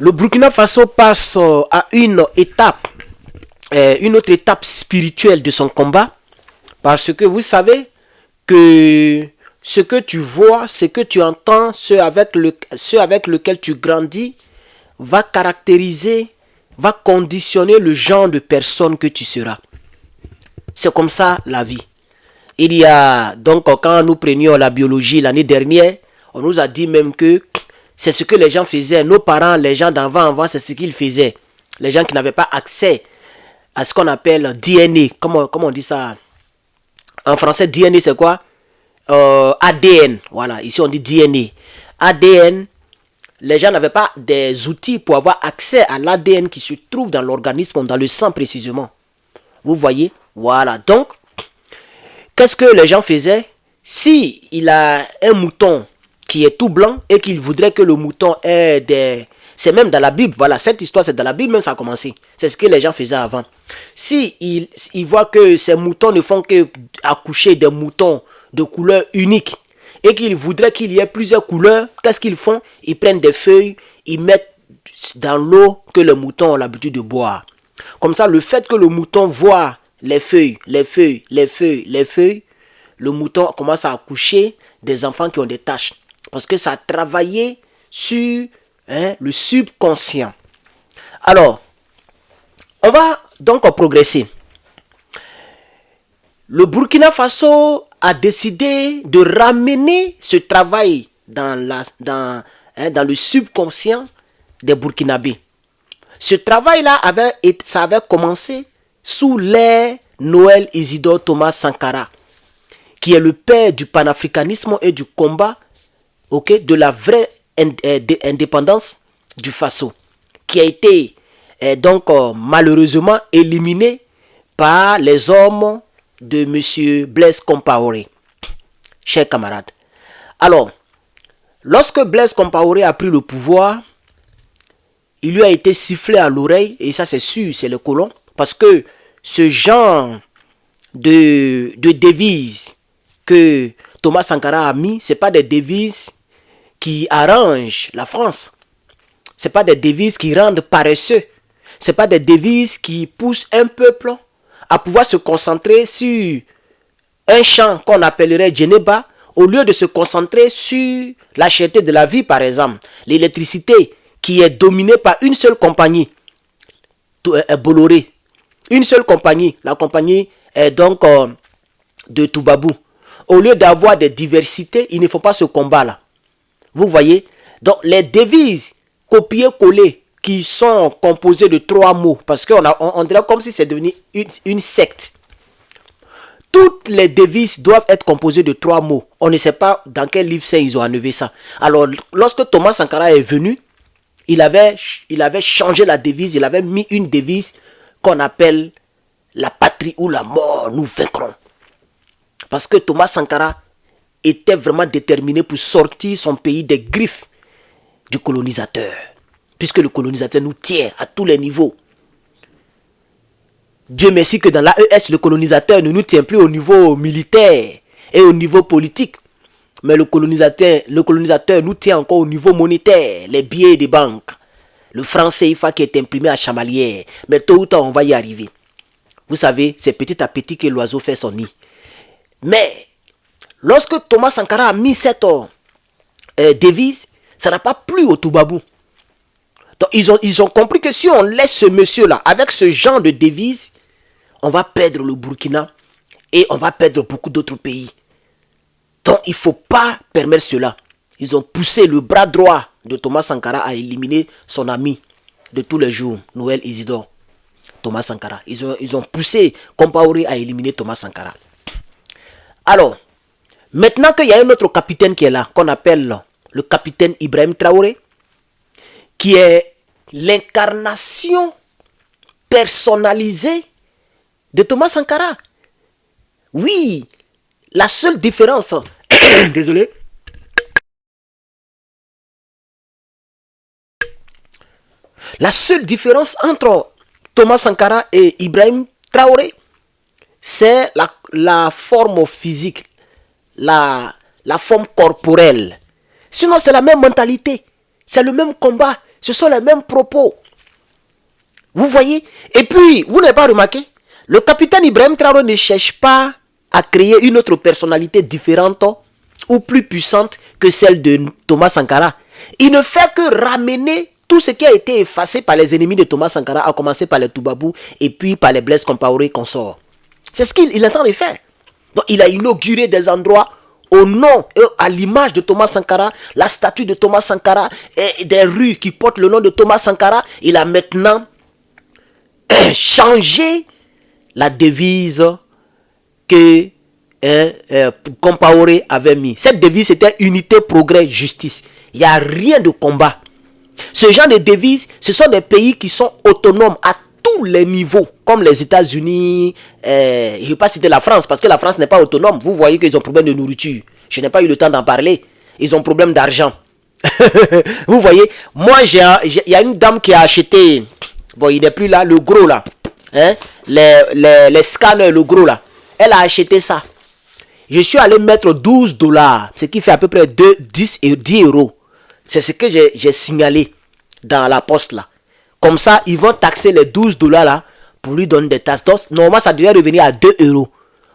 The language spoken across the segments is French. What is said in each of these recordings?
Le Burkina Faso passe à une autre étape spirituelle de son combat, parce que vous savez que ce que tu vois, ce que tu entends, ce avec lequel tu grandis, va caractériser, va conditionner le genre de personne que tu seras. C'est comme ça la vie. Il y a donc, quand nous prenions la biologie l'année dernière, on nous a dit même que c'est ce que les gens faisaient. Nos parents, les gens d'avant, c'est ce qu'ils faisaient. Les gens qui n'avaient pas accès à ce qu'on appelle DNA. Comment on dit ça en français? DNA, c'est quoi? ADN. Voilà, ici on dit DNA. ADN, les gens n'avaient pas des outils pour avoir accès à l'ADN qui se trouve dans l'organisme, dans le sang précisément. Vous voyez? Voilà. Donc, qu'est-ce que les gens faisaient? Si il a un mouton qui est tout blanc et qu'il voudrait que le mouton ait des... C'est même dans la Bible, voilà, cette histoire c'est dans la Bible, même ça a commencé. C'est ce que les gens faisaient avant. Si il voit que ces moutons ne font que accoucher des moutons de couleur unique et qu'il voudrait qu'il y ait plusieurs couleurs, qu'est-ce qu'ils font? Ils prennent des feuilles, ils mettent dans l'eau que les moutons ont l'habitude de boire. Comme ça, le fait que le mouton voit les feuilles, le mouton commence à accoucher des enfants qui ont des taches. Parce que ça a travaillé sur le subconscient. Alors, on va donc progresser. Le Burkina Faso a décidé de ramener ce travail dans le subconscient des Burkinabés. Ce travail-là avait commencé sous l'ère Noël Isidore Thomas Sankara, qui est le père du panafricanisme et du combat, de la vraie indépendance du Faso, qui a été malheureusement éliminé par les hommes de M. Blaise Compaoré. Chers camarades. Alors, lorsque Blaise Compaoré a pris le pouvoir, il lui a été sifflé à l'oreille, et ça c'est sûr, c'est le colon, parce que ce genre de devises que Thomas Sankara a mis, ce n'est pas des devises qui arrangent la France. Ce n'est pas des devises qui rendent paresseux. Ce n'est pas des devises qui poussent un peuple à pouvoir se concentrer sur un champ qu'on appellerait Djeneba, au lieu de se concentrer sur la cherté de la vie, par exemple. L'électricité qui est dominée par une seule compagnie, Bolloré. Une seule compagnie, la compagnie de Toubabou. Au lieu d'avoir des diversités, il ne faut pas ce combat-là. Vous voyez? Donc, les devises copiées-collées qui sont composées de 3 mots, parce qu'on dirait comme si c'est devenu une secte. Toutes les devises doivent être composées de 3 mots. On ne sait pas dans quel livre c'est ils ont enlevé ça. Alors, lorsque Thomas Sankara est venu, il avait changé la devise, il avait mis une devise qu'on appelle la patrie ou la mort, nous vaincrons. Parce que Thomas Sankara était vraiment déterminé pour sortir son pays des griffes du colonisateur. Puisque le colonisateur nous tient à tous les niveaux. Dieu merci que dans l'AES, le colonisateur ne nous tient plus au niveau militaire et au niveau politique. Mais le colonisateur nous tient encore au niveau monétaire, les billets des banques. Le franc CFA qui est imprimé à Chamalières. Mais tôt ou tard, on va y arriver. Vous savez, c'est petit à petit que l'oiseau fait son nid. Mais, lorsque Thomas Sankara a mis cette devise, ça n'a pas plu au Toubabou. Donc, ils ont compris que si on laisse ce monsieur-là, avec ce genre de devise, on va perdre le Burkina et on va perdre beaucoup d'autres pays. Donc, il ne faut pas permettre cela. Ils ont poussé le bras droit de Thomas Sankara à éliminer son ami de tous les jours, Noël Isidore Thomas Sankara. Ils ont poussé Compaoré à éliminer Thomas Sankara. Alors, maintenant qu'il y a un autre capitaine qui est là, qu'on appelle le capitaine Ibrahim Traoré, qui est l'incarnation personnalisée de Thomas Sankara. Oui, la seule différence... Désolé. La seule différence entre Thomas Sankara et Ibrahim Traoré, c'est la forme physique, la forme corporelle. Sinon, c'est la même mentalité, c'est le même combat, Ce sont les mêmes propos. Vous voyez? Et puis, vous n'avez pas remarqué? Le capitaine Ibrahim Traoré ne cherche pas à créer une autre personnalité différente ou plus puissante que celle de Thomas Sankara. Il ne fait que ramener tout ce qui a été effacé par les ennemis de Thomas Sankara, à commencer par les Toubabou et puis par les Blaise Compaoré consorts. C'est ce qu'il est en train de faire. Donc, il a inauguré des endroits au nom et à l'image de Thomas Sankara, la statue de Thomas Sankara et des rues qui portent le nom de Thomas Sankara. Il a maintenant changé la devise que Compaoré avait mis. Cette devise était unité, progrès, justice. Il n'y a rien de combat. Ce genre de devises, ce sont des pays qui sont autonomes à tous les niveaux, comme les États-Unis. Je ne vais pas citer la France, parce que la France n'est pas autonome. Vous voyez qu'ils ont problème de nourriture. Je n'ai pas eu le temps d'en parler. Ils ont problème d'argent. Vous voyez, moi, il y a une dame qui a acheté, bon, il n'est plus là, le gros là, hein, les scanners, le gros là. Elle a acheté ça. Je suis allé mettre $12, ce qui fait à peu près 10 euros. C'est ce que j'ai signalé dans la poste là. Comme ça, ils vont taxer les $12 là pour lui donner des taxes. Donc, normalement, ça devrait revenir à 2 euros.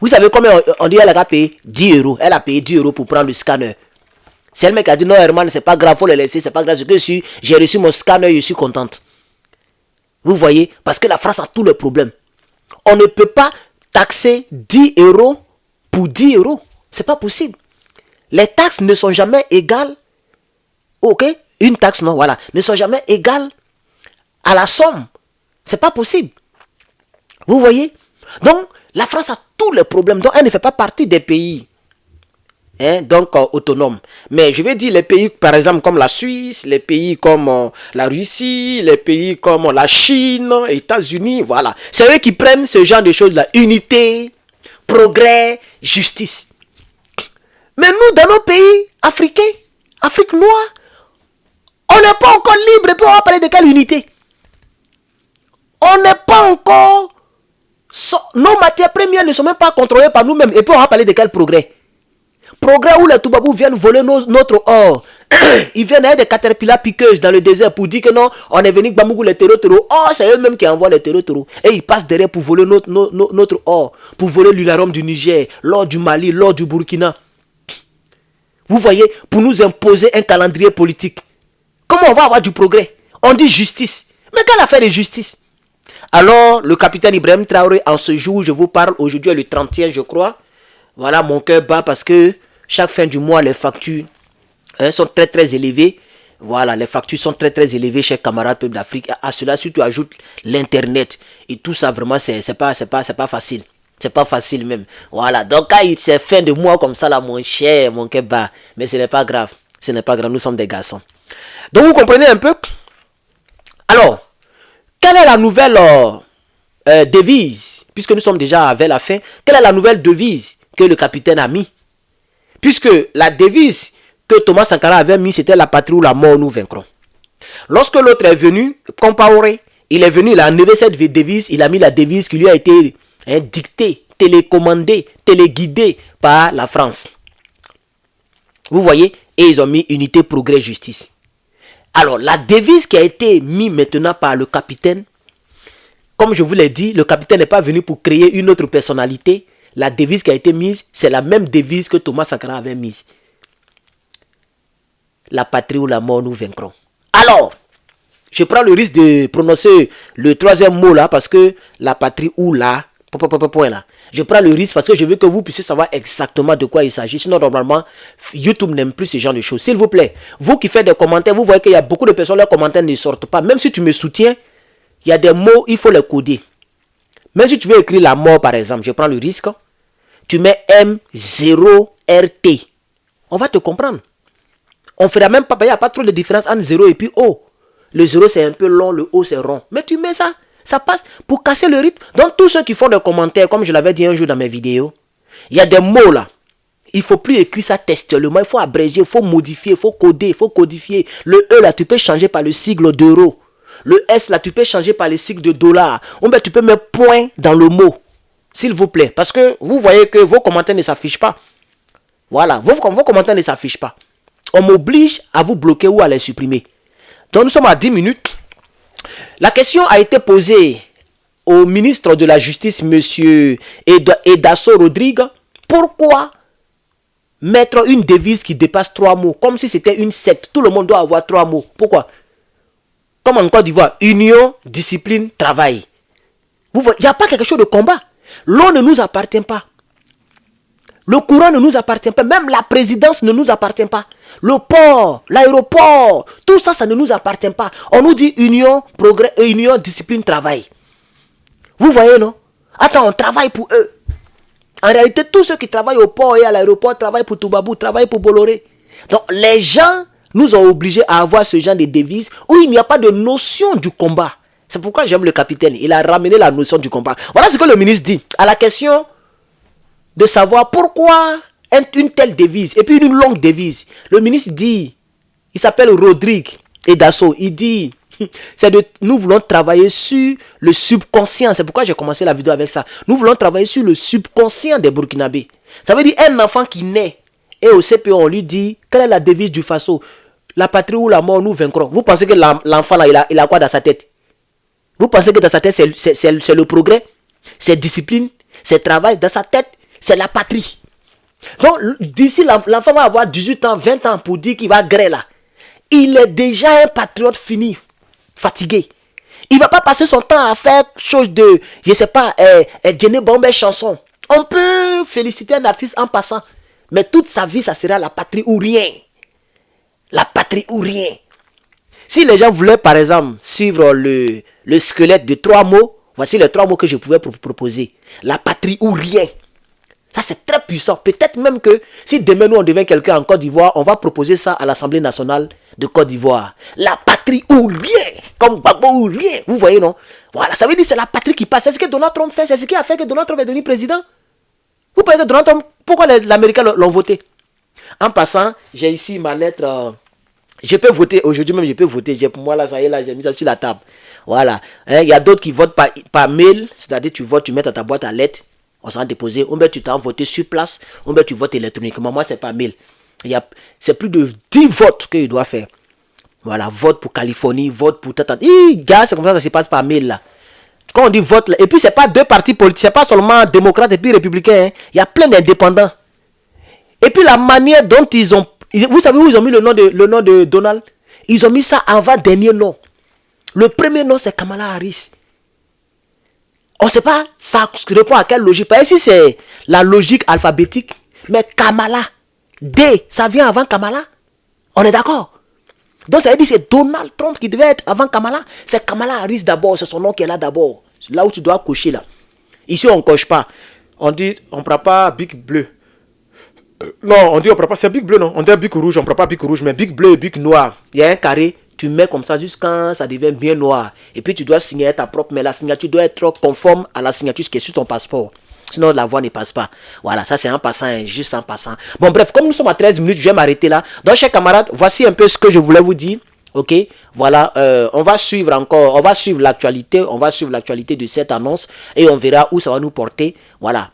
Vous savez combien on dit elle a payé 10 euros. Elle a payé 10 euros pour prendre le scanner. C'est elle qui a dit non, Herman, c'est pas grave, faut le laisser, c'est pas grave. J'ai reçu mon scanner, je suis contente. Vous voyez, parce que la France a tous les problèmes. On ne peut pas taxer 10 euros pour 10 euros. C'est pas possible. Les taxes ne sont jamais égales. Ok, une taxe, non, voilà, ne sont jamais égales à la somme. C'est pas possible. Vous voyez? Donc, la France a tous les problèmes. Donc, elle ne fait pas partie des pays autonomes. Mais je vais dire les pays, par exemple, comme la Suisse, les pays comme la Russie, les pays comme la Chine, les États-Unis, voilà. C'est eux qui prennent ce genre de choses-là. Unité, progrès, justice. Mais nous, dans nos pays africains, Afrique noire, on n'est pas encore libre. Et puis on va parler de quelle unité? On n'est pas encore... Nos matières premières ne sont même pas contrôlées par nous-mêmes. Et puis on va parler de quel progrès? Progrès où les Toubabou viennent voler notre or. Ils viennent avec des caterpillars piqueuses dans le désert pour dire que non, on est venu Bambougou les terreaux. Oh, c'est eux-mêmes qui envoient les terreaux. Et ils passent derrière pour voler notre or. Pour voler l'uranium du Niger, l'or du Mali, l'or du Burkina. Vous voyez, pour nous imposer un calendrier politique. Comment on va avoir du progrès? On dit justice. Mais quelle affaire de justice? Alors, le capitaine Ibrahim Traoré, en ce jour, je vous parle, aujourd'hui est le 31, je crois. Voilà, mon cœur bat parce que chaque fin du mois, les factures sont très très élevées. Voilà, les factures sont très très élevées, chers camarades peuple d'Afrique. À cela, si tu ajoutes l'internet et tout ça, vraiment, c'est pas facile. C'est pas facile même. Voilà, donc quand c'est fin de mois comme ça, là, mon cher, mon cœur bat. Mais ce n'est pas grave. Ce n'est pas grave, nous sommes des garçons. Donc, vous comprenez un peu? Alors, quelle est la nouvelle devise? Puisque nous sommes déjà vers la fin, quelle est la nouvelle devise que le capitaine a mis? Puisque la devise que Thomas Sankara avait mis, c'était la patrie ou la mort, nous vaincrons. Lorsque l'autre est venu, Compaoré, il est venu, il a enlevé cette devise, il a mis la devise qui lui a été dictée, télécommandée, téléguidée par la France. Vous voyez? Et ils ont mis unité, progrès, justice. Alors, la devise qui a été mise maintenant par le capitaine, comme je vous l'ai dit, le capitaine n'est pas venu pour créer une autre personnalité. La devise qui a été mise, c'est la même devise que Thomas Sankara avait mise. La patrie ou la mort, nous vaincrons. Alors, je prends le risque de prononcer le troisième mot là, parce que la patrie ou la... là. Je prends le risque parce que je veux que vous puissiez savoir exactement de quoi il s'agit. Sinon, normalement, YouTube n'aime plus ce genre de choses. S'il vous plaît, vous qui faites des commentaires, vous voyez qu'il y a beaucoup de personnes, leurs commentaires ne sortent pas. Même si tu me soutiens, il y a des mots, il faut les coder. Même si tu veux écrire la mort, par exemple, je prends le risque. Tu mets M0RT. On va te comprendre. On ne fera même pas, il n'y a pas trop de différence entre 0 et puis O. Le 0 c'est un peu long, le O c'est rond. Mais tu mets ça, ça passe pour casser le rythme. Donc tous ceux qui font des commentaires, comme je l'avais dit un jour dans mes vidéos, il y a des mots là. Il ne faut plus écrire ça textuellement, il faut abréger, il faut modifier, il faut coder, il faut codifier. Le E là, tu peux changer par le sigle d'euro. Le S là, tu peux changer par le sigle de dollar. Ou bien tu peux mettre point dans le mot. S'il vous plaît. Parce que vous voyez que vos commentaires ne s'affichent pas. Voilà, vos commentaires ne s'affichent pas. On m'oblige à vous bloquer ou à les supprimer. Donc nous sommes à 10 minutes. La question a été posée au ministre de la Justice, monsieur Edaso Rodrigue. Pourquoi mettre une devise qui dépasse 3 mots, comme si c'était une secte? Tout le monde doit avoir 3 mots. Pourquoi? Comme en Côte d'Ivoire, union, discipline, travail. Vous voyez, il n'y a pas quelque chose de combat. L'eau ne nous appartient pas. Le courant ne nous appartient pas. Même la présidence ne nous appartient pas. Le port, l'aéroport, tout ça, ça ne nous appartient pas. On nous dit union, progrès, union, discipline, travail. Vous voyez, non? Attends, on travaille pour eux. En réalité, tous ceux qui travaillent au port et à l'aéroport travaillent pour Toubabou, travaillent pour Bolloré. Donc, les gens nous ont obligés à avoir ce genre de devise où il n'y a pas de notion du combat. C'est pourquoi j'aime le capitaine. Il a ramené la notion du combat. Voilà ce que le ministre dit. À la question de savoir pourquoi une telle devise, et puis une longue devise, le ministre dit, il s'appelle Rodrigue Edaso, il dit, nous voulons travailler sur le subconscient. C'est pourquoi j'ai commencé la vidéo avec ça. Nous voulons travailler sur le subconscient des Burkinabés. Ça veut dire un enfant qui naît et au CPO on lui dit, quelle est la devise du Faso? La patrie ou la mort, nous vaincrons. Vous pensez que l'enfant là, il a quoi dans sa tête? Vous pensez que dans sa tête c'est le progrès, c'est discipline, c'est travail? Dans sa tête c'est la patrie. Donc d'ici l'enfant va avoir 18 ans, 20 ans pour dire qu'il va gré là. Il est déjà un patriote fini, fatigué. Il ne va pas passer son temps à faire chose de, je ne sais pas, Jenny Bomber chanson. On peut féliciter un artiste en passant, mais toute sa vie, ça sera la patrie ou rien. La patrie ou rien. Si les gens voulaient, par exemple, suivre le squelette de 3 mots, voici les 3 mots que je pouvais proposer. La patrie ou rien. Ça, c'est très puissant. Peut-être même que si demain nous on devient quelqu'un en Côte d'Ivoire, on va proposer ça à l'Assemblée nationale de Côte d'Ivoire. La patrie ou rien. Comme Gbagbo ou rien. Vous voyez, non? Voilà, ça veut dire que c'est la patrie qui passe. C'est ce que Donald Trump fait. C'est ce qui a fait que Donald Trump est devenu président. Vous pensez que Donald Trump, pourquoi les Américains l'ont voté? En passant, j'ai ici ma lettre. Je peux voter. Aujourd'hui même, je peux voter. Pour moi, là, ça y est, là, j'ai mis ça sur la table. Voilà. Il y a d'autres qui votent par mail. C'est-à-dire, tu votes, tu mets dans ta boîte à lettres. On s'en déposé. Ou bien tu t'en voté sur place. Ou bien tu votes électroniquement. Moi, c'est pas mail. C'est plus de 10 votes qu'il doit faire. Voilà, vote pour Californie, vote pour Tata. Gars, c'est comme ça se passe par mail là. Quand on dit vote là, et puis c'est pas 2 partis politiques, c'est pas seulement démocrates et puis républicains. Il y a plein d'indépendants. Et puis la manière dont ils ont, vous savez où ils ont mis le nom de Donald? Ils ont mis ça avant dernier nom. Le premier nom c'est Kamala Harris. On ne sait pas, ça répond à quelle logique. Parce que si c'est la logique alphabétique, mais Kamala, D, ça vient avant Kamala. On est d'accord? Donc ça veut dire que c'est Donald Trump qui devait être avant Kamala. C'est Kamala Harris d'abord, c'est son nom qui est là d'abord. Là où tu dois cocher là. Ici on ne coche pas. On dit on ne prend pas Big Bleu. Non, on dit on ne prend pas, c'est Big Bleu non. On dit Big Rouge, on ne prend pas Big Rouge, mais Big Bleu et Big Noir. Il y a un carré, tu mets comme ça jusqu'à ça devient bien noir. Et puis tu dois signer ta propre, mais la signature doit être conforme à la signature qui est sur ton passeport. Sinon la voix ne passe pas. Voilà, ça c'est en passant, juste en passant. Bon bref, comme nous sommes à 13 minutes, je vais m'arrêter là. Donc chers camarades, voici un peu ce que je voulais vous dire. Ok, voilà, on va suivre encore, on va suivre l'actualité de cette annonce et on verra où ça va nous porter. Voilà.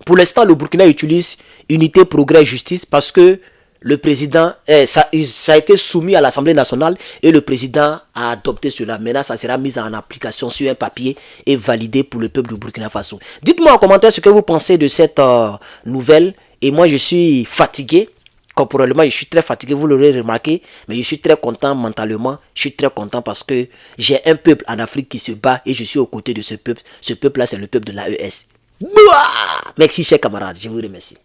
Pour l'instant, le Burkina utilise unité, progrès, justice parce que le président, ça a été soumis à l'Assemblée nationale et le président a adopté cela. Maintenant, ça sera mis en application sur un papier et validé pour le peuple du Burkina Faso. Dites-moi en commentaire ce que vous pensez de cette nouvelle. Et moi, je suis fatigué. Corporellement, je suis très fatigué, vous l'aurez remarqué. Mais je suis très content mentalement. Je suis très content parce que j'ai un peuple en Afrique qui se bat et je suis aux côtés de ce peuple. Ce peuple-là, c'est le peuple de l'AES. Merci, chers camarades. Je vous remercie.